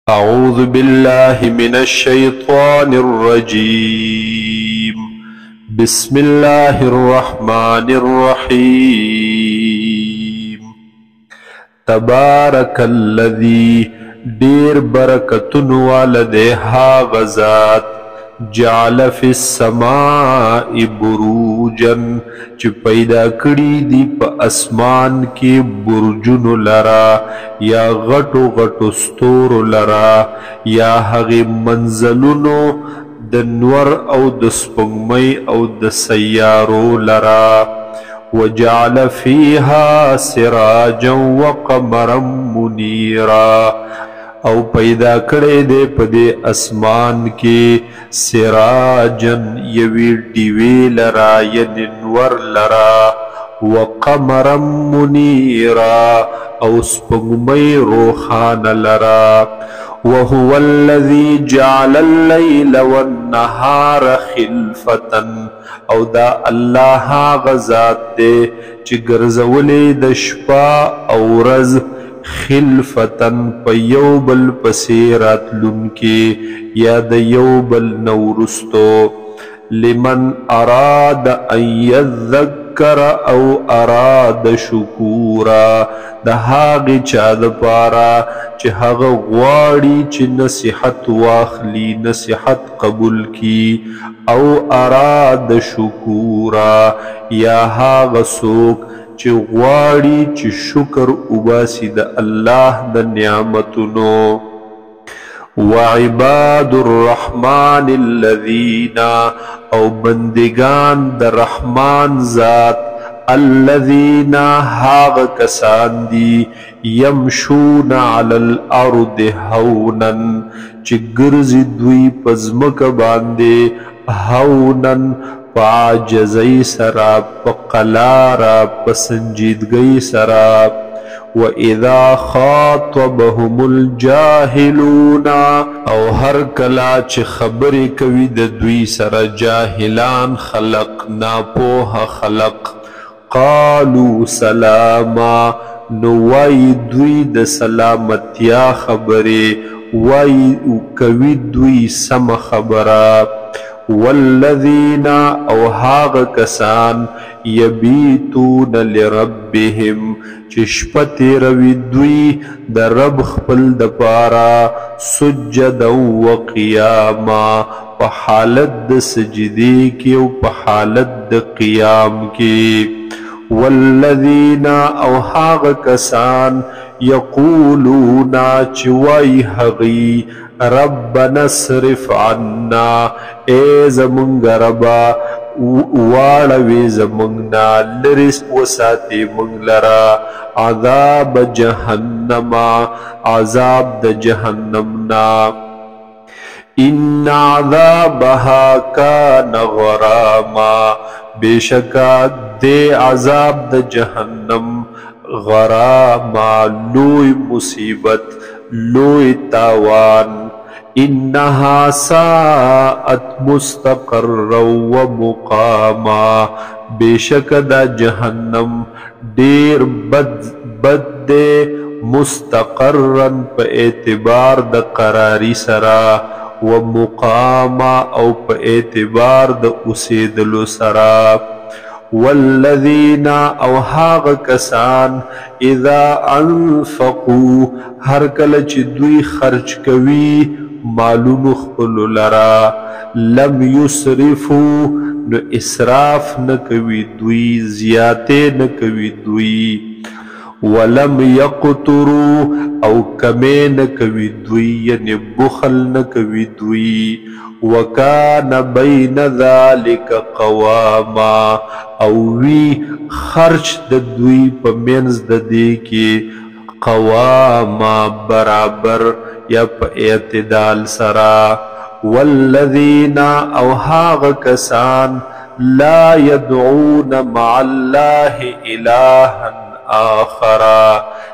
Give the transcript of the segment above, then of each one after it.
أعوذ بالله من الشيطان الرجيم. بسم الله الرحمن الرحيم. تبارك الذي دير بركتن والده غزات جعل في السماء بروجا چه پیدا کری دی پا اسمان کی برجن لرا یا غٹو غٹو ستور لرا یا حغی منزلونو دنور او دسپنگمی او دسیارو لرا وجعل فيها سراجا وقمرا منيرا او پیدا کړی دی په دې اسمان کې سراجن یوی ډیوې لرا یعنی نور لرا وقمرا منیرا او سپوږمۍ روښانه لرا وهو الذي جعل الليل والنهار خلفة او دا الله هغه ذات دی چې ګرځولې د شپه او ورځ خلفتن پا یوبل پسیرات لنکی یا د یوبل نورستو لمن اراد ان یذکر او اراد شکورا د هاغی چا د پارا چې هغه غواړي چې نصیحت واخلی نصیحت قبول کی او اراد شکورا یا هاغه څوک چې غواړي چې شکر وباسي د الله د نعمتونو وعباد الرحمن الذين او بندگان د رحمان ذات الذين هاغ کسان دی یمشون علی الارض هونا چې ګرځي دوی پزمک باندې هونن پاجزی سرا پقلارا پسنجیدگی سرا وَإِذَا خَاطَبَهُمُ الْجَاهِلُونَ او هر کلا چه خبری کوي د دوی سره جاهلان خلق ناپوه خلق قالوا سلاما نو وای دوی د سلامتیا خبری وای کوي دوی سم خبره والذین او هاغ کسان یبیتون لربهم چشپتی روی دوی د رب خپل د پارا سجدا و قیاما پا حالت د سجدی کی او پا حالت د قیام کی والذین او هاغ کسان یقولون چوائی حغی ربنا اصرف عنا اے زمونگ ربا واړوي زمونږنا لري وساتي مونږ لرا عذاب جهنم عذاب د جهنم نا ان عذابها كان غراما بشکا دے عذاب د جهنم غراما لوی مصیبت لوی تاوان انها ساعت مستقرا ومقاما بشک دا جهنم دیر بد دے مستقرا پا اعتبار دا قراری سرا ومقاما او پا اعتبار دا اسیدلو سرا والذین او هاغ کسان اذا انفقوا هر کله چې دوی خرج کوي مالونو خپل لرا لم یسرفو نو اسراف نکوي دوی زیاته نکوي دوی ولم یقترو او کمی نکوي دوی یعنی بخل نکوي دوی وکان بین ذالک قواما او وی خرچ د دوی په منځ د دې کې قواما برابر یا په اعتدال سرا والذین او هاغ کسان لا يدعون مع الله الها آخر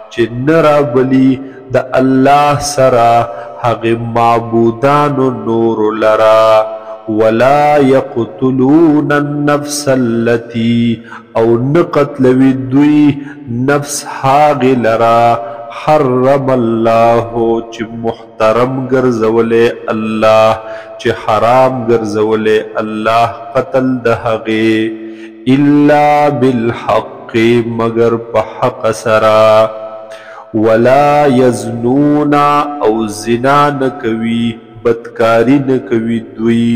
چې نرا بلی د الله سرا هغ معبودان نور لرا ولا يقتلون النفس التي او نقتل دوی نفس هاغ لرا حرم الله چې محترم ګرځولې الله، چې حرام ګرځولې الله قتل د هغې، الا بالحق مگر په حق سرا، ولا یزنون او زنا نکوي بدکاری نکوي دوی،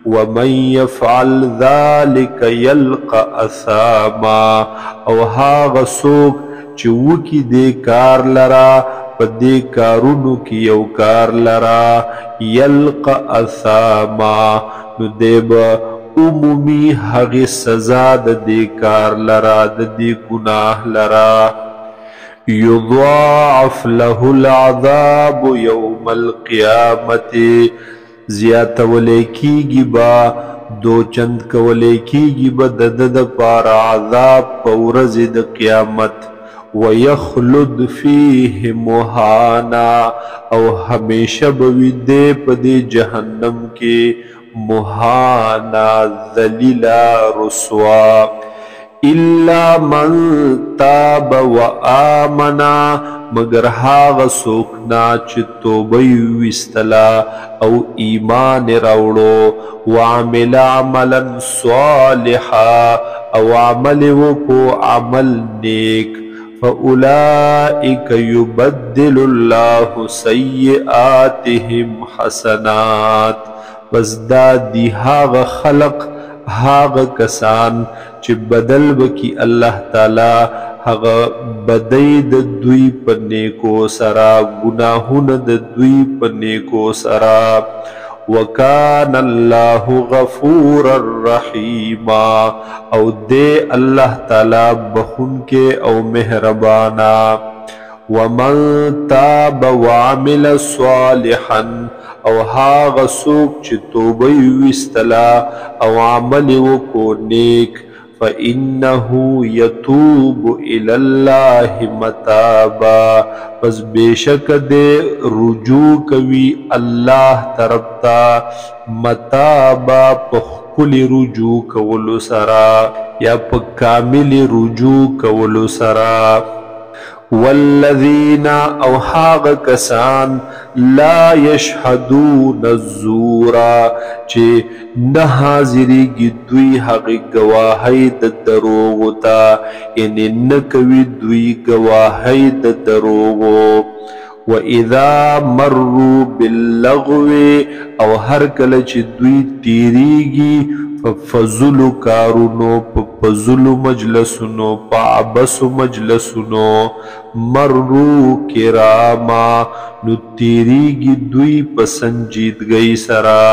ومن يفعل ذلك يلقى اثاما او هاغه څوک چې وکي دې کار لرا په دې کارونو کې یو کار لرا، يلقى اثاما نو دې به عمومي هغه سزا د دې کار لرا د دې ګناه لرا، يضاعف له العذاب يوم القيامة زیات ولیکیږي با دو چند کولیکیږي با د پار عذاب په ورځ د قیامت، ويخلد فيه مهانا او همیشه به دې په دې جهنم کې مهانا ذلیلا رسوا، الا من تاب و آمنا مگر هاغ سوکنا چې توبه ویستلا او ایمان راوړو، وعمل عملا صالحا او عمل وکو عمل نیک، فاولئک یبدل الله سیئاتهم حسنات بس دا دی هاغ خلق هاغ کسان چې بدل بکی الله تعالی هغه بدی د دوی په نیکو سرا، گناهونه د دوی په نیکو سرا، وکان الله غفورا رحیما او دے اللہ تعالی بخونکے او مہربانا، ومن تاب وعمل صالحا او هاغ سوک چه توبی وستلا او عمل وکو نیک، فإنه يتوب إلى الله متابا پس بیشک دے رجوع کوي الله طرفتا، متابا پخکل رجوع کولو سرا یا پا کامل رجوع کولو سرا، والذین او حاغ کسان لا یشهدون الزورا چه نه حاضریږي دوی حق گواهی د دروغو تا، یعنی نکوي دوی گواهی د دروغو، وَإِذَا مَرُّوا بِاللَّغْوِ او هر کله چې دوی تیریږي ففضلو کارونو ففضلو مجلسونو فعبسو مجلسونو، مرو کراما نو تیریگی دوی پا سنجیدگی سرا،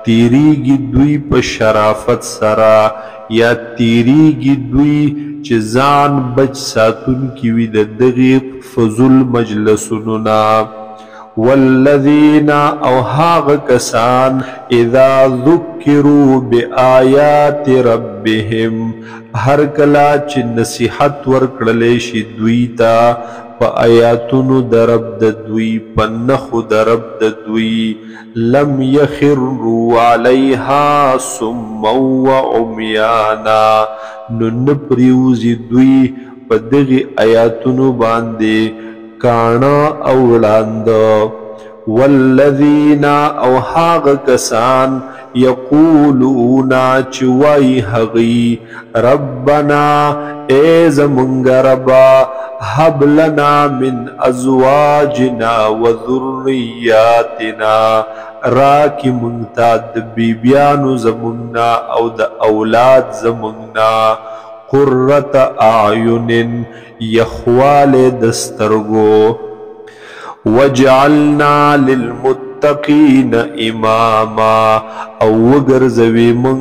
تیریگی دوی پا شرافت سرا، یا تیریگی دوی چه زان بچ ساتون کیوی دغی فضل مجلسونونا، والذین او هاغ کسان اذا ذکروا بآیات ربهم هر کلا چه نصیحت ورکڑلے شی دوی تا پا آیاتونو درب دوی پا نخو درب دوی، لم یخروا علیها سما و عمیانا نو نپریوزی دوی پا دغی آیاتونو باندے کانا اولاند، والذین او حاغ کسان یقولون چوائی حغی ربنا اے زمانگ ربا حب لنا من ازواجنا و ذریاتنا راکی منگتاد بیبیانو زمانگنا او دا اولاد زمانگنا، قررت اعین یخوال دسترگو، وجعلنا للمتقین اماما او وگرزوی من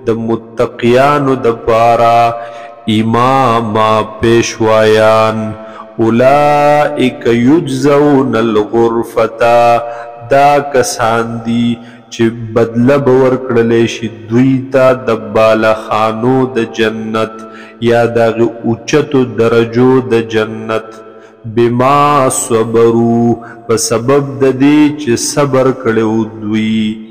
د متقیانو د پارا اماما پیشوایان، اولئک یجزون الغرفتا دا کسان دی چه بدلب ورکڑلے شی دوی تا د بالخانو د جنت یا داغ اوچتو درجو د جنت، بما صبرو بسبب د دی چه صبر کڑو دوی،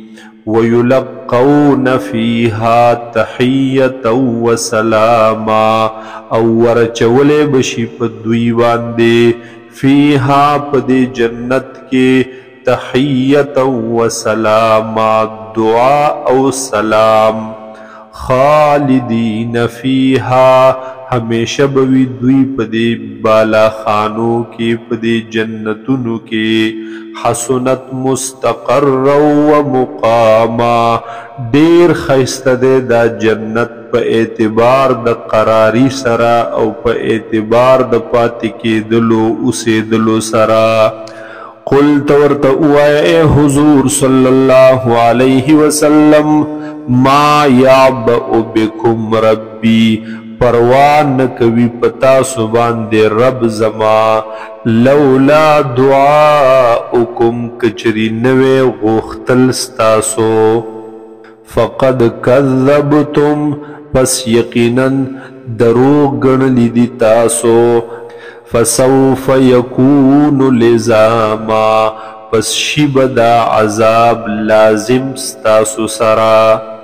ویلقون فیها تحیتا و سلاما او ورچولے بشی پا دوی باندے فیها پدی جنت کے تحیتا و سلاما دعا او سلام خالدین فیها ہمیشہ بوی دوی پدی بالا خانو کی پدی جنتونو کی حسنت مستقر و مقاما دیر خیست دے دا جنت پا اعتبار دا قراری سرا او پا اعتبار دا پاتی کی دلو اسے دلو سرا قل تورت اوائے اے حضور صلی اللہ علیہ وسلم ما یعبأ بکم ربی پروان نکوی پتا سبان دے رب زما لولا دعاؤکم کچری نوے غختل ستاسو فقد کذبتم پس یقینا دروغ گنلی دی تاسو فسوف یکون لزاما پس شبدا عذاب لازم ستاسو سرا